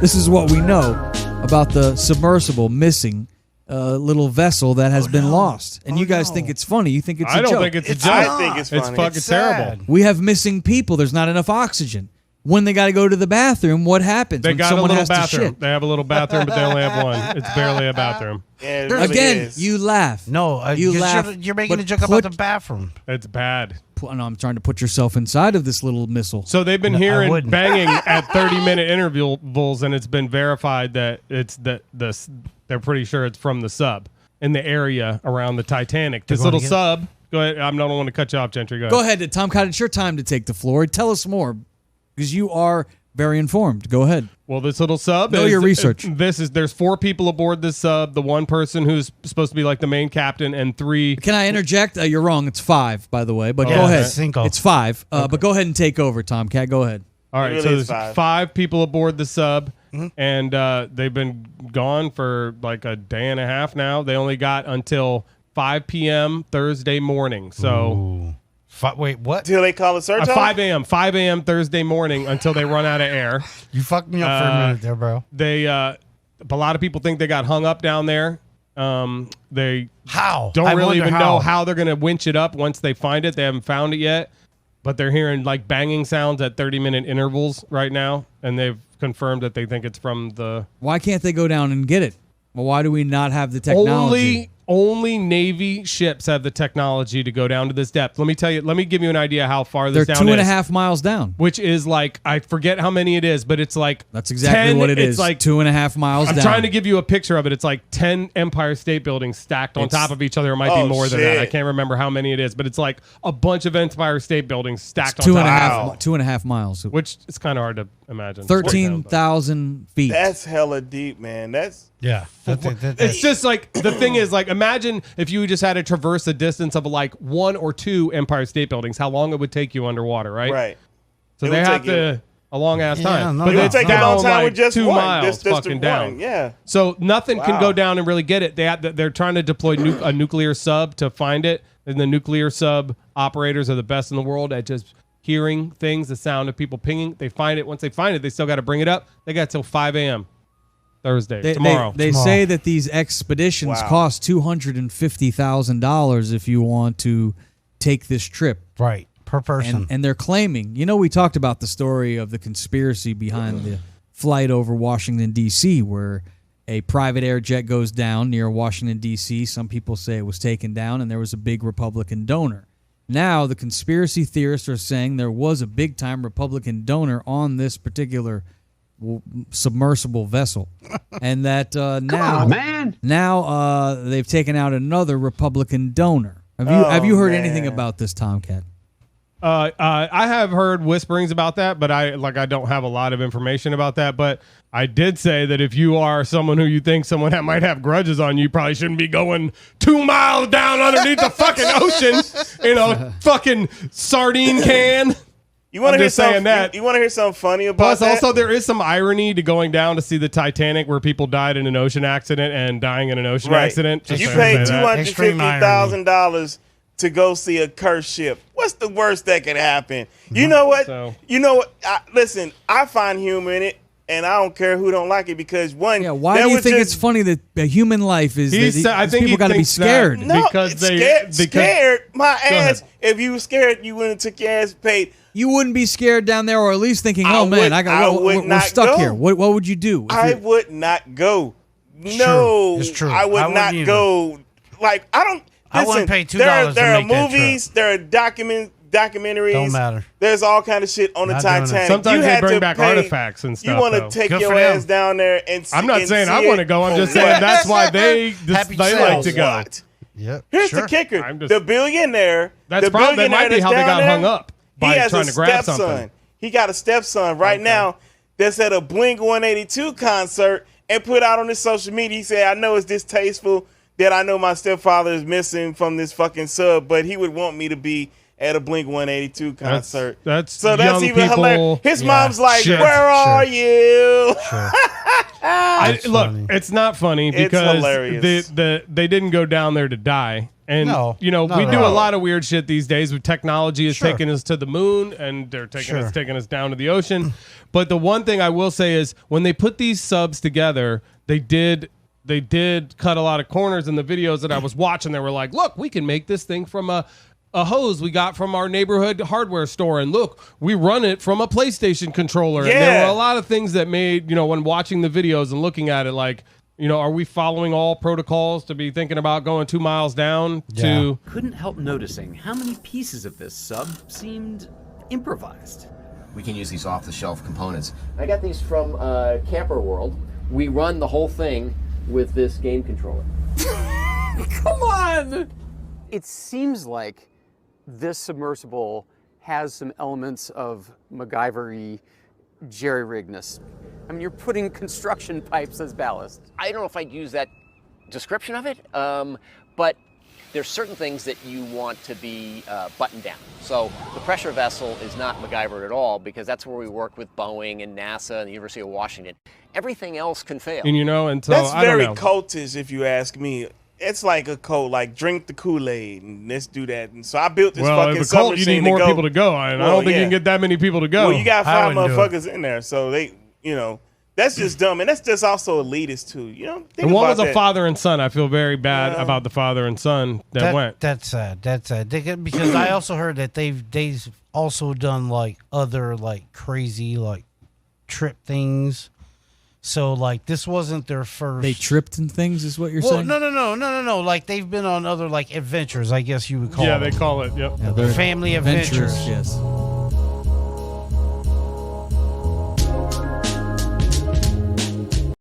This is what we know about the submersible missing little vessel that has been lost. And you guys think it's funny. You think it's a joke. I don't think it's a joke. I think it's funny. It's fucking terrible. We have missing people. There's not enough oxygen. When they got to go to the bathroom, what happens? They when got someone a little has bathroom. To shit? They have a little bathroom, but they only have one. It's barely a bathroom. Yeah, it really Again, is. you laugh. No, you laugh. You're making but a joke about the bathroom. It's bad. No, I'm trying to put yourself inside of this little missile. So they've been hearing banging at 30-minute intervals, and it's been verified that they're pretty sure it's from the sub in the area around the Titanic. This little sub. Go ahead. I don't want to cut you off, Gentry. Go ahead, Tom Cotton. It's your time to take the floor. Tell us more, because you are very informed. Go ahead. Well, this little sub. Know your research. There's 4 people aboard this sub. The one person who's supposed to be like the main captain, and 3. Can I interject? You're wrong. It's 5, by the way. But go ahead. It's 5. But go ahead and take over, Tomcat. Go ahead. All right. So there's 5 people aboard the sub, and they've been gone for like a day and a half now. They only got until 5 p.m. Thursday morning. So. Ooh. Wait, what? Till they call a search off? 5 a.m. Thursday morning until they run out of air. You fucked me up for a minute there, bro. A lot of people think they got hung up down there. They don't really even know how they're going to winch it up once they find it. They haven't found it yet, but they're hearing like banging sounds at 30-minute intervals right now, and they've confirmed that they think it's from the... Why can't they go down and get it? Well, why do we not have the technology? Only Navy ships have the technology to go down to this depth. Let me give you an idea how far this down is. They're 2.5 miles down. Which is like, I forget how many it is, but it's like... That's exactly 10, what it is. It's like 2.5 miles down. I'm trying to give you a picture of it. It's like 10 Empire State Buildings stacked on top of each other. It might be more than that. I can't remember how many it is, but it's like a bunch of Empire State Buildings stacked on top. 2.5 miles. Which is kind of hard to imagine. 13,000 feet. That's hella deep, man. Yeah. It's just like, the thing is, like, imagine if you just had to traverse a distance of like 1 or 2 Empire State Buildings, how long it would take you underwater, right? Right. So they have a long ass time. But it would take a long time with just 2 one. miles just fucking down. Yeah. So nothing can go down and really get it. They're trying to deploy a nuclear sub to find it, and the nuclear sub operators are the best in the world at just hearing things, the sound of people pinging. They find it. Once they find it, they still got to bring it up. They got till 5 a.m. Thursday, tomorrow. They say that these expeditions cost $250,000 if you want to take this trip. Right, per person. And they're claiming, we talked about the story of the conspiracy behind the flight over Washington, D.C., where a private air jet goes down near Washington, D.C. Some people say it was taken down, and there was a big Republican donor. Now, the conspiracy theorists are saying there was a big-time Republican donor on this particular submersible vessel, and that now they've taken out another Republican donor. Have you heard anything about this, Tomcat? I have heard whisperings about that, but I don't have a lot of information about that. But I did say that if you are someone who you think someone that might have grudges on you, probably shouldn't be going 2 miles down underneath the fucking ocean in a fucking sardine can. You want to hear something? You want to hear something funny about that? Plus, also, there is some irony to going down to see the Titanic, where people died in an ocean accident and dying in an ocean accident. You paid $250,000 to go see a cursed ship. What's the worst that could happen? You know what? Listen, I find humor in it, and I don't care who don't like it, because why do you think it's funny that a human life is? I think people got to be scared. No, scared. My ass. If you were scared, you wouldn't have took your ass paid. You wouldn't be scared down there, or at least thinking, we're stuck here. What would you do? I would not go. No, it's true. I would not go. Like, I don't. I wouldn't pay $2 There are movies, there are documentaries. Don't matter. There's all kind of shit on the Titanic. Sometimes they bring back artifacts and stuff. You want to take your ass down there and see. I'm not saying I want to go. I'm just saying that's why they like to go. Yep. Here's the kicker: the billionaire. That might be how they got hung up. He has a stepson. He got a stepson right now that's at a Blink 182 concert and put out on his social media. He said, "I know it's distasteful that I know my stepfather is missing from this fucking sub, but he would want me to be at a Blink 182 concert." That's even people, hilarious. His mom's like, "Where are you?" Look, it's not funny because hilarious. they didn't go down there to die. And, No, you know, not we at do a all. lot of weird shit these days. With technology is Sure. taking us to the moon, and they're taking Sure. us down to the ocean. But the one thing I will say is when they put these subs together, they did cut a lot of corners in the videos that I was watching. They were like, look, we can make this thing from a hose we got from our neighborhood hardware store, and look, we run it from a PlayStation controller. And there were a lot of things that made, you know, when watching the videos and looking at it, like, you know, are we following all protocols to be thinking about going 2 miles down to... Couldn't help noticing how many pieces of this sub seemed improvised. We can use these off-the-shelf components. I got these from Camper World. We run the whole thing with this game controller. Come on! It seems like this submersible has some elements of MacGyver-y jerry-rigness. I mean, you're putting construction pipes as ballast. I don't know if I'd use that description of it, but there's certain things that you want to be buttoned down. So the pressure vessel is not MacGyver at all, because that's where we work with Boeing and NASA and the University of Washington. Everything else can fail. And, you know, and so That's I don't very know. cultish, if you ask me. It's like a cult, like drink the Kool-Aid and let's do that. And so I built this Well, fucking if a cult, submachine you need to more go. people to go. And I Well, don't think you yeah. can get that many people to go. Well, you got I 5 wouldn't do it. motherfuckers in there, so they, you know, that's just dumb, and that's just also elitist too. You know, think And one about was a that. father and son. I feel very bad Yeah. about the father and son that went. That's sad. That's sad. Because I also heard that they've also done like other like crazy like trip things. So like this wasn't their first. They tripped and things, is what you're Well, saying? no. Like they've been on other like adventures, I guess you would call Yeah, them. they call it. Yep. Yeah, they're Family adventures. Yes.